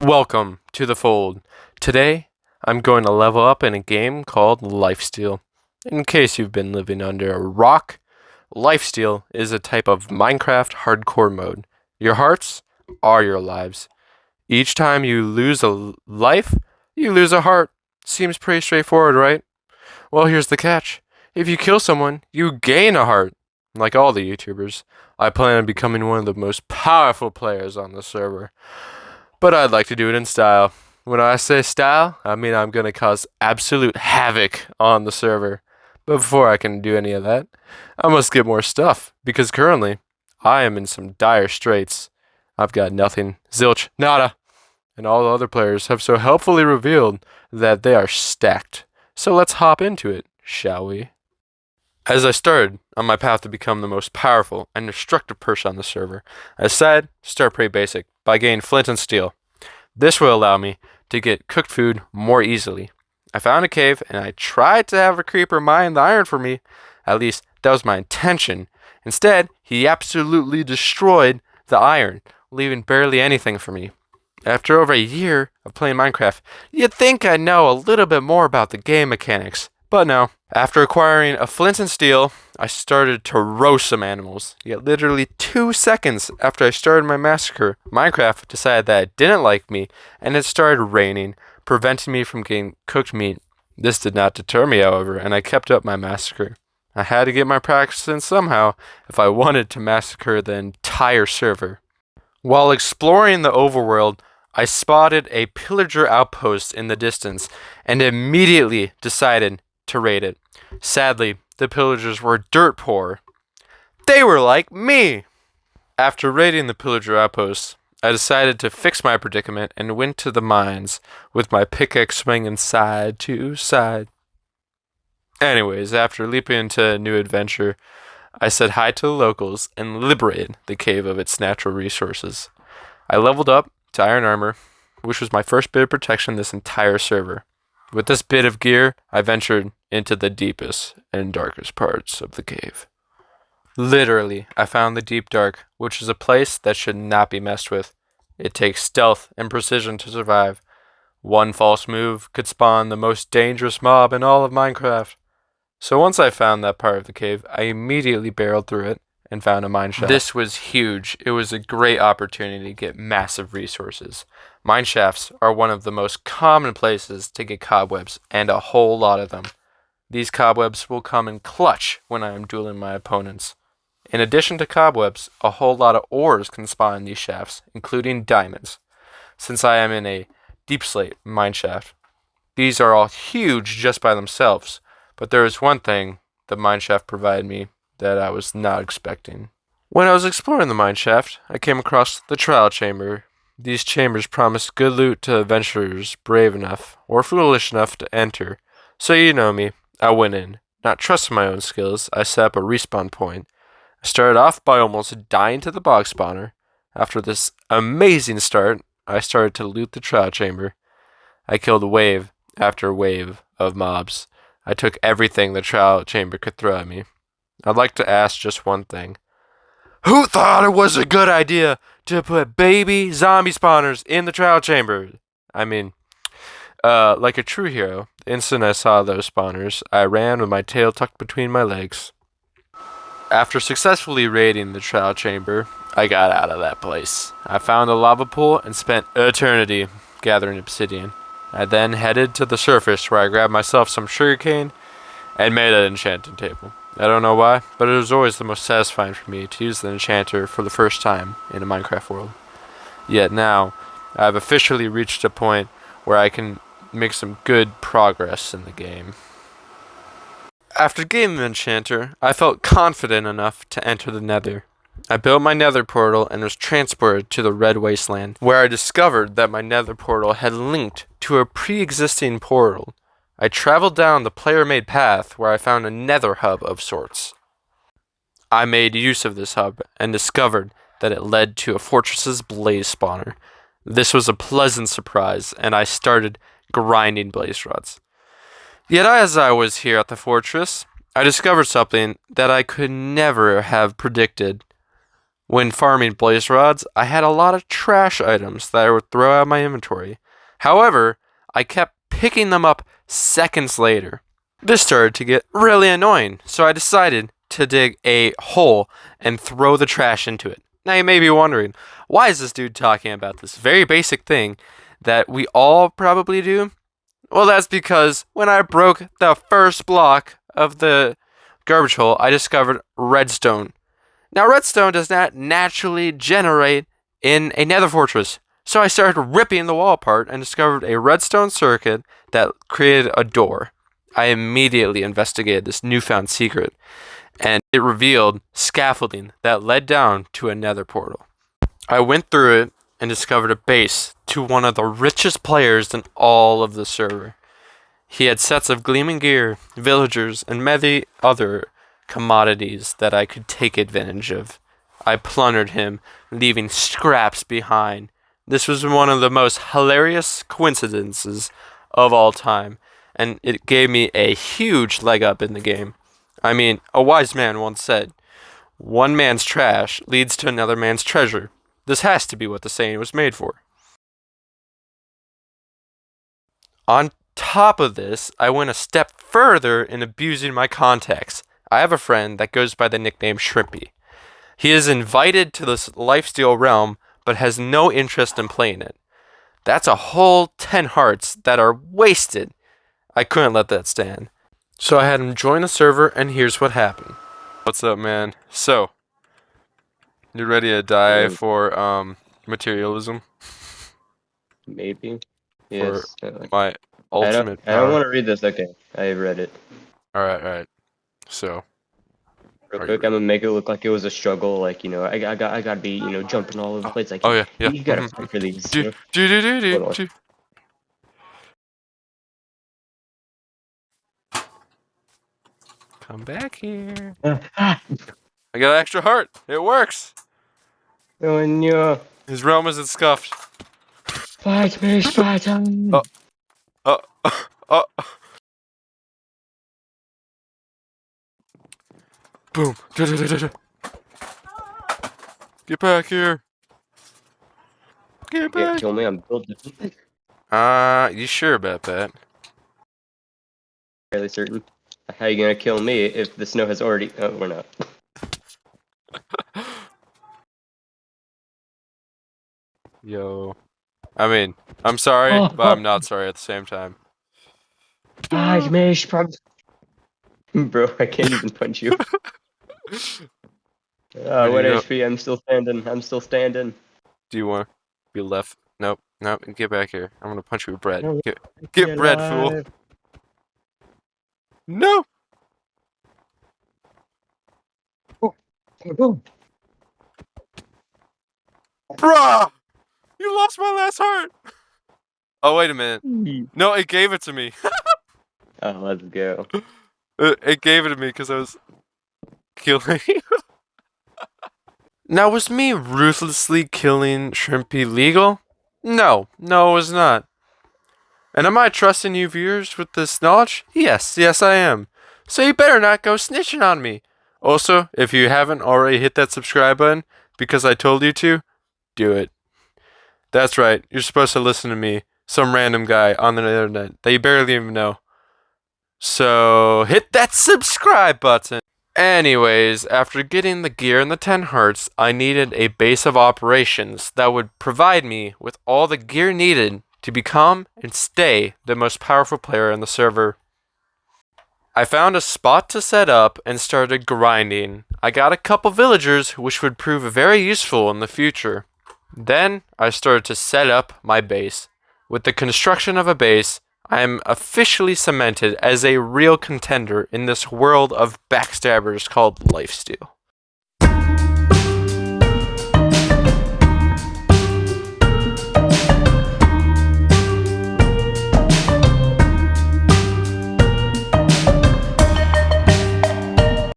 Welcome to the fold. Today, I'm going to level up in a game called Lifesteal. In case you've been living under a rock, Lifesteal is a type of Minecraft hardcore mode. Your hearts are your lives. Each time you lose a life, you lose a heart. Seems pretty straightforward, right? Well, here's the catch. If you kill someone, you gain a heart. Like all the YouTubers, I plan on becoming one of the most powerful players on the server. But I'd like to do it in style. When I say style, I mean I'm going to cause absolute havoc on the server. But before I can do any of that, I must get more stuff, because currently, I am in some dire straits. I've got nothing, zilch, nada, and all the other players have so helpfully revealed that they are stacked. So let's hop into it, shall we? As I started on my path to become the most powerful and destructive person on the server, I decided to start pretty basic by getting flint and steel. This will allow me to get cooked food more easily. I found a cave and I tried to have a creeper mine the iron for me. At least that was my intention. Instead, he absolutely destroyed the iron, leaving barely anything for me. After over a year of playing Minecraft, you'd think I'd know a little bit more about the game mechanics. But no. After acquiring a flint and steel, I started to roast some animals. Yet literally 2 seconds after I started my massacre, Minecraft decided that it didn't like me, and it started raining, preventing me from getting cooked meat. This did not deter me, however, and I kept up my massacre. I had to get my practice in somehow if I wanted to massacre the entire server. While exploring the overworld, I spotted a pillager outpost in the distance, and immediately decided to raid it. Sadly, the pillagers were dirt poor. They were like me! After raiding the pillager outpost, I decided to fix my predicament and went to the mines with my pickaxe swinging side to side. Anyways, after leaping into a new adventure, I said hi to the locals and liberated the cave of its natural resources. I leveled up to iron armor, which was my first bit of protection this entire server. With this bit of gear, I ventured into the deepest and darkest parts of the cave. Literally, I found the deep dark, which is a place that should not be messed with. It takes stealth and precision to survive. One false move could spawn the most dangerous mob in all of Minecraft. So once I found that part of the cave, I immediately barreled through it and found a mine shaft. This was huge. It was a great opportunity to get massive resources. Mine shafts are one of the most common places to get cobwebs, and a whole lot of them. These cobwebs will come in clutch when I am dueling my opponents. In addition to cobwebs, a whole lot of ores can spawn in these shafts, including diamonds. Since I am in a deep slate mine shaft, these are all huge just by themselves, but there is one thing the mine shaft provided me that I was not expecting. When I was exploring the mine shaft, I came across the trial chamber. These chambers promise good loot to adventurers brave enough or foolish enough to enter. So you know me, I went in. Not trusting my own skills, I set up a respawn point. I started off by almost dying to the bog spawner. After this amazing start, I started to loot the trial chamber. I killed wave after wave of mobs. I took everything the trial chamber could throw at me. I'd like to ask just one thing. Who thought it was a good idea to put baby zombie spawners in the trial chamber? I mean, like a true hero, the instant I saw those spawners, I ran with my tail tucked between my legs. After successfully raiding the trial chamber, I got out of that place. I found a lava pool and spent eternity gathering obsidian. I then headed to the surface where I grabbed myself some sugarcane and made an enchanting table. I don't know why, but it was always the most satisfying for me to use the enchanter for the first time in a Minecraft world. Yet now, I've officially reached a point where I can make some good progress in the game. After getting the enchanter, I felt confident enough to enter the nether. I built my nether portal and was transported to the red wasteland, where I discovered that my nether portal had linked to a pre-existing portal. I traveled down the player-made path where I found a nether hub of sorts. I made use of this hub and discovered that it led to a fortress's blaze spawner. This was a pleasant surprise, and I started grinding blaze rods. Yet as I was here at the fortress, I discovered something that I could never have predicted. When farming blaze rods, I had a lot of trash items that I would throw out of my inventory. However, I kept picking them up seconds later. This started to get really annoying, so I decided to dig a hole and throw the trash into it. Now you may be wondering, why is this dude talking about this very basic thing that we all probably do? Well, that's because when I broke the first block of the garbage hole, I discovered redstone. Now, redstone does not naturally generate in a nether fortress, so I started ripping the wall apart and discovered a redstone circuit that created a door. I immediately investigated this newfound secret, and it revealed scaffolding that led down to a nether portal. I went through it and discovered a base to one of the richest players in all of the server. He had sets of gleaming gear, villagers, and many other commodities that I could take advantage of. I plundered him, leaving scraps behind. This was one of the most hilarious coincidences of all time, and it gave me a huge leg up in the game. I mean, a wise man once said, "One man's trash leads to another man's treasure." This has to be what the saying was made for. On top of this, I went a step further in abusing my contacts. I have a friend that goes by the nickname Shrimpy. He is invited to this Lifesteal realm, but has no interest in playing it. That's a whole 10 hearts that are wasted. I couldn't let that stand. So I had him join the server, and here's what happened. What's up, man? So, you ready to die for materialism? Maybe. For Yes. my ultimate I don't power? want to read this. Okay, I read it. Alright. So, Real are you quick, I'm ready? gonna make it look like it was a struggle. Like, I gotta be, jumping all over the place. Like, Oh, yeah. you gotta fight for these. Do, do, do, do, do, Hold on. do. Come back here. I got an extra heart. It works. When you His realm isn't scuffed. fight me, Spartan. Oh, oh, oh. Boom. Get back here. Get Yeah, back. kill me. I'm built different. You sure about that? Fairly certain. How you gonna kill me if the snow has already? Oh, we're not. Yo. I mean, I'm sorry, but I'm not sorry at the same time. Fight me, Spartan. Bro, I can't even punch you. What HP? I'm still standing. I'm still standing. Do you want to be left? Nope. Get back here. I'm gonna punch you with bread. No, Get bread, fool. No. Bruh! You lost my last heart! Oh, wait a minute. No, it gave it to me. Oh, let's go. It gave it to me because I was killing you. Now, was me ruthlessly killing Shrimpy legal? No, it was not. And am I trusting you viewers with this knowledge? Yes, I am. So you better not go snitching on me. Also, if you haven't already hit that subscribe button because I told you to, do it. That's right, you're supposed to listen to me, some random guy on the internet that you barely even know. So hit that subscribe button. Anyways, after getting the gear and the 10 hearts, I needed a base of operations that would provide me with all the gear needed to become and stay the most powerful player in the server. I found a spot to set up and started grinding. I got a couple villagers which would prove very useful in the future. Then I started to set up my base. With the construction of a base, I am officially cemented as a real contender in this world of backstabbers called Lifesteal.